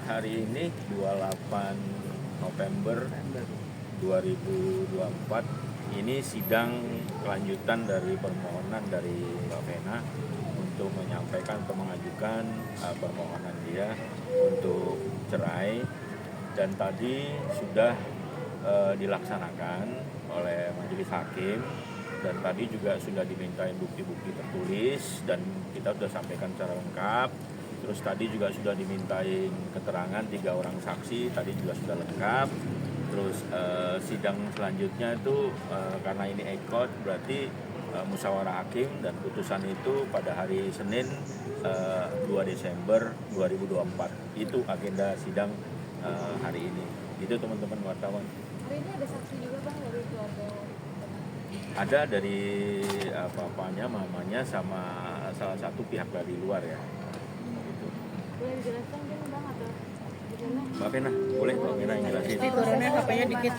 hari ini 28 November 2024 ini sidang kelanjutan dari permohonan dari Mbak Vena untuk menyampaikan atau mengajukan permohonan dia untuk cerai, dan tadi sudah dilaksanakan oleh majelis hakim, dan tadi juga sudah dimintain bukti-bukti tertulis dan kita sudah sampaikan secara lengkap. Terus tadi juga sudah dimintain keterangan 3 orang saksi, tadi juga sudah lengkap. Terus sidang selanjutnya itu karena ini ekot berarti musyawarah hakim, dan putusan itu pada hari Senin 2 Desember 2024. Itu agenda sidang hari ini. Itu teman-teman wartawan. Hari ini ada saksi juga Bang dari keluarga? Ada dari papanya, mamanya, sama salah satu pihak dari luar ya. Boleh dijelaskan kan Bang atau gimana? Mbak Vena, boleh Mbak Vena yang jelasin. Turunnya HP-nya dikit.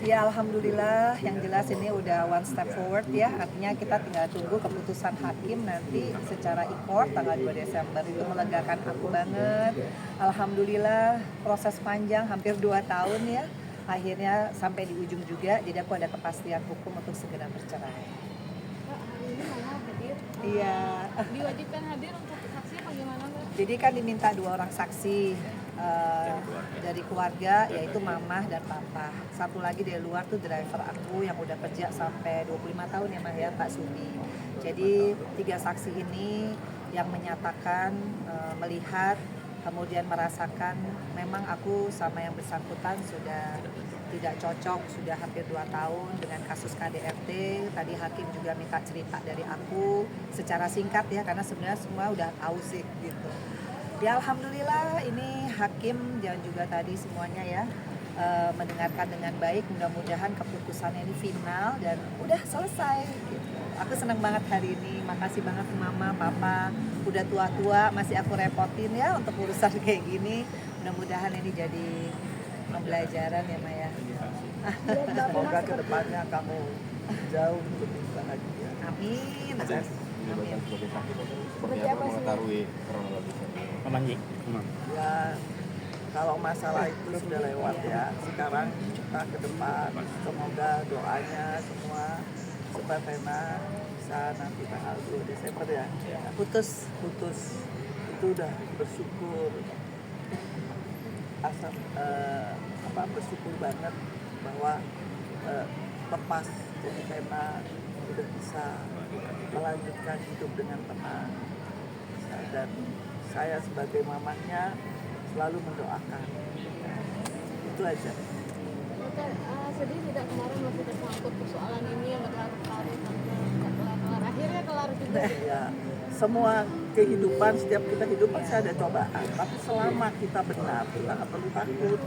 Ya alhamdulillah, yang jelas ini udah one step forward ya. Artinya kita tinggal tunggu keputusan hakim nanti secara e-court tanggal 2 Desember. Itu melegakan aku banget. Alhamdulillah proses panjang hampir 2 tahun ya. Akhirnya sampai di ujung juga, jadi aku ada kepastian hukum untuk segera bercerai. Kak, hari ini Mama hadir. Iya. Diwajibkan hadir untuk saksi apa gimana Mbak? Jadi kan diminta 2 orang saksi dari keluarga, yaitu mama dan papa. Satu lagi dari luar tuh driver aku yang udah kerja sampai 25 tahun ya Mah ya, Pak Sumi. Jadi 3 saksi ini yang menyatakan melihat, kemudian merasakan memang aku sama yang bersangkutan sudah tidak cocok, sudah hampir 2 tahun dengan kasus KDRT. Tadi hakim juga minta cerita dari aku secara singkat ya, karena sebenarnya semua udah tahu sih gitu. Ya alhamdulillah ini hakim dan juga tadi semuanya ya mendengarkan dengan baik. Mudah-mudahan keputusannya ini final dan udah selesai gitu. Aku senang banget hari ini. Makasih banget Mama, Papa. Udah tua-tua masih aku repotin ya untuk urusan kayak gini. Mudah-mudahan ini jadi pembelajaran ya Maya. Semoga kedepannya kamu jauh lebih lagi ya. Amin. Amin. Seperti apa mengetahui kronologisnya? Ya kalau masalah itu sudah lewat ya. Sekarang kita ke depan. Semoga doanya semua supaya Vena bisa nanti tanggal 2 Desember ya. Putus. Itu udah bersyukur. Bersyukur banget bahwa lepas jadi Vena udah bisa melanjutkan hidup dengan tenang. Dan saya sebagai mamanya selalu mendoakan. Itu aja. Dokter, sedih tidak kemarin waktu tersangkut persoalan ini yang berlarut-larut sampai kelar-kelar. Akhirnya kelar juga. Ya, semua kehidupan, setiap kita hidup pasti ada cobaan. Tapi selama kita benar, kita nggak perlu takut.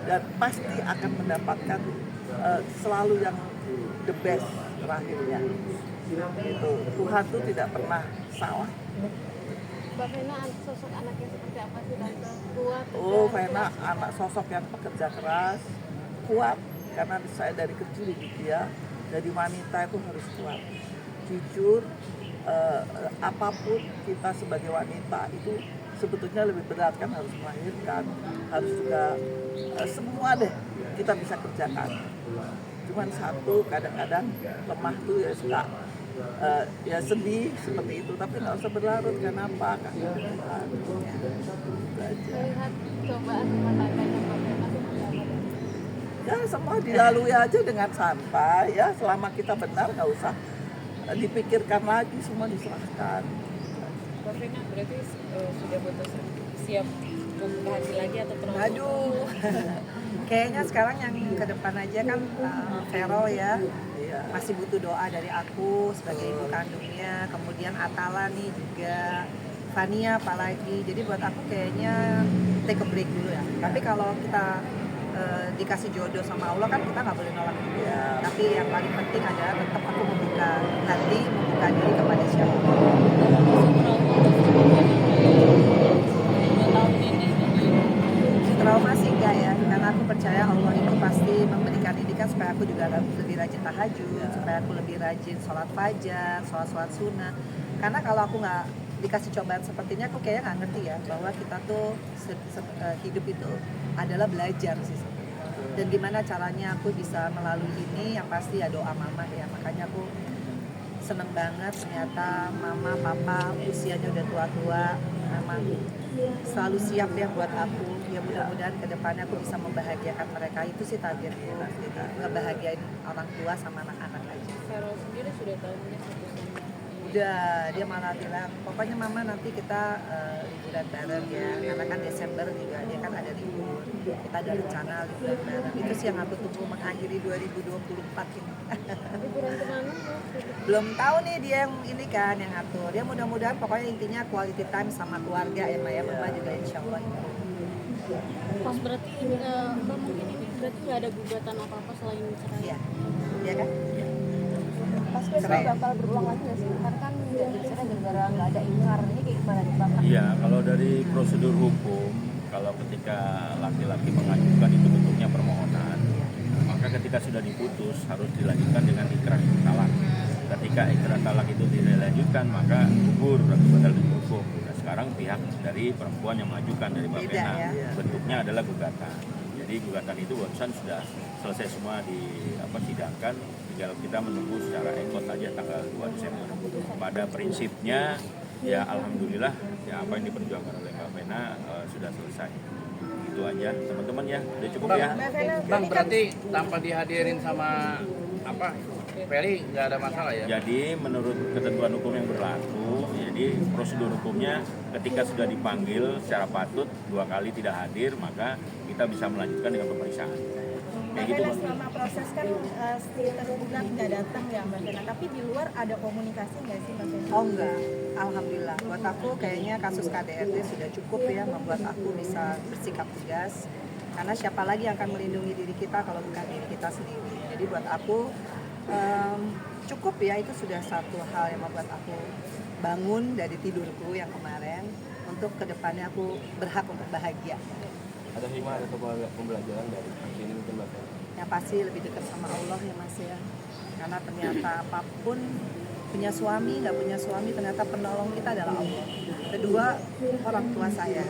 Dan pasti akan mendapatkan selalu yang the best terakhirnya. Gitu. Tuhan tuh tidak pernah salah. Mbak Vena sosok anaknya seperti apa sih Tante? Kuat? Oh, Vena anak sosok yang pekerja keras, kuat. Karena saya dari kecil dia, jadi wanita itu harus kuat. Jujur, apapun kita sebagai wanita itu sebetulnya lebih berat kan, harus melahirkan, harus juga semua deh kita bisa kerjakan. Cuman satu, kadang-kadang lemah tuh ya suka ya sedih seperti itu, tapi nggak usah berlarut. Kenapa? Karena Tuhan. Melihat cobaan rumah tangganya Mbak Vena seperti apa? Ya semua dilalui aja dengan santai ya. Selama kita benar nggak usah dipikirkan lagi, semua diserahkan. Mbak Vena berarti sudah putus, siap untuk hasil lagi atau terlalu? Aduh. Kayaknya sekarang yang ke depan aja kan Vero ya. Iya. Masih butuh doa dari aku sebagai ibu kandungnya, kemudian Atala nih juga, Fania apalagi. Jadi buat aku kayaknya take a break dulu ya. Tapi kalau kita dikasih jodoh sama Allah kan kita nggak boleh nolak juga. Iya. Tapi yang paling penting adalah tetap aku membuka hati, membuka diri kepada siapapun. Trauma sih enggak ya, karena aku percaya Allah itu pasti memberikan ini kan supaya aku juga lebih rajin tahajud, supaya aku lebih rajin sholat fajar, sholat sunnah. Karena kalau aku nggak dikasih cobaan seperti ini aku kayaknya nggak ngerti ya bahwa kita tuh hidup itu adalah belajar sih. Dan gimana caranya aku bisa melalui ini, yang pasti ya doa mama ya. Makanya aku seneng banget ternyata mama papa usianya udah tua-tua memang selalu siap ya buat aku. Ya mudah-mudahan kedepannya aku bisa membahagiakan mereka, itu sih targetku, ngebahagiain orang tua sama anak-anak aja. Farel sendiri sudah tahu punya Udah, dia malah bilang pokoknya mama nanti kita liburan bareng ya, karena kan Desember juga dia kan ada libur, kita ada rencana liburan bareng. Itu sih yang aku tunggu mengakhiri 2024 ini. Liburan kemana? Belum tahu nih dia yang ini kan yang atur. Dia mudah-mudahan pokoknya intinya quality time sama keluarga ya Maya. Mama juga insya Allah. Pas berarti Mbak mungkin ini berarti nggak ada gugatan apa-apa selain cerai? Iya, iya kan? Pas besok bakal berulang lagi nggak sih? Karena kan nggak dicerai gara-gara nggak ada ingkar. Ini kayak gimana nih Bapak? Iya, kalau dari prosedur hukum, kalau ketika laki-laki mengajukan itu bentuknya permohonan, maka ketika sudah diputus harus dilanjutkan dengan ikrar talak. Ketika ikrar talak itu tidak dilanjutkan, maka gugur akibat dari hukum. Nah, sekarang pihak dari perempuan yang mengajukan dari Mbak Beda, Vena, ya? bentuknya adalah gugatan. Jadi gugatan itu barusan sudah selesai semua sidangkan, tinggal kita menunggu secara ekot aja tanggal 2 Desember. Pada prinsipnya ya alhamdulillah ya apa yang diperjuangkan oleh Mbak Vena sudah selesai. Itu aja teman-teman ya, udah cukup ya. Bang, berarti tanpa dihadirin sama Ferry nggak ada masalah ya? Jadi menurut ketentuan hukum yang berlaku, jadi prosedur hukumnya ketika sudah dipanggil secara patut 2 kali tidak hadir, maka kita bisa melanjutkan dengan pemeriksaan. Kayak gitu, Bang. Selama proses kan terbulan nggak datang ya Mbak Vena, tapi di luar ada komunikasi nggak sih Mbak Vena? Oh enggak, alhamdulillah. Buat aku kayaknya kasus KDRT sudah cukup ya membuat aku bisa bersikap tegas. Karena siapa lagi yang akan melindungi diri kita kalau bukan diri kita sendiri. Jadi buat aku cukup ya, itu sudah satu hal yang membuat aku bangun dari tidurku yang kemarin untuk kedepannya aku berhak untuk bahagia. Ada hikmah atau pembelajaran dari ini mungkin Mbak? Yang pasti lebih dekat sama Allah ya Mas ya, karena ternyata apapun punya suami nggak punya suami ternyata penolong kita adalah Allah. Kedua, orang tua saya.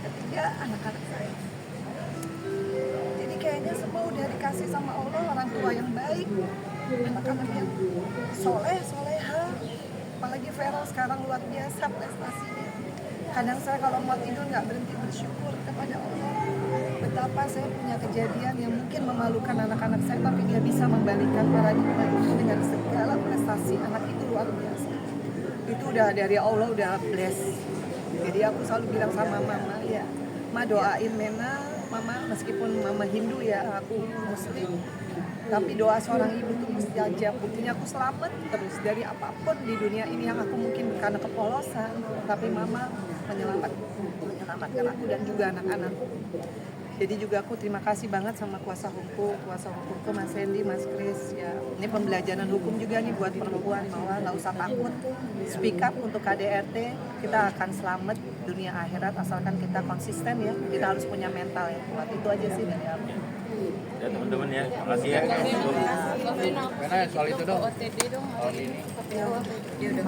Ketiga, anak-anak saya. Jadi kayaknya semua udah dikasih sama Allah, orang tua yang baik, anak-anak yang soleh, soleha. Apalagi Vera sekarang luar biasa prestasinya. Kadang saya kalau mau tidur nggak berhenti bersyukur kepada Allah. Betapa saya punya kejadian yang mungkin memalukan anak-anak saya, tapi dia bisa membalikan paradigma itu dengan segala prestasi. Anak itu luar biasa. Itu udah dari Allah, udah bless. Jadi aku selalu bilang sama mama, ya, Ma doain Mena, mama meskipun mama Hindu ya, aku Muslim. Tapi doa seorang ibu itu mesti aja, buktinya aku selamat terus dari apapun di dunia ini yang aku mungkin karena kepolosan, tapi mama menyelamatkan aku dan juga anak-anakku. Jadi juga aku terima kasih banget sama kuasa hukumku Mas Hendy, Mas Kris ya. Ini pembelajaran hukum juga nih buat perempuan bahwa nggak usah takut, speak up untuk KDRT, kita akan selamat dunia akhirat asalkan kita konsisten ya. Kita harus punya mental yang kuat. Itu aja sih dari aku. Ya teman-teman ya, makasih ya. Karena soal itu dong. OTD dong. Soal ini. Dia udah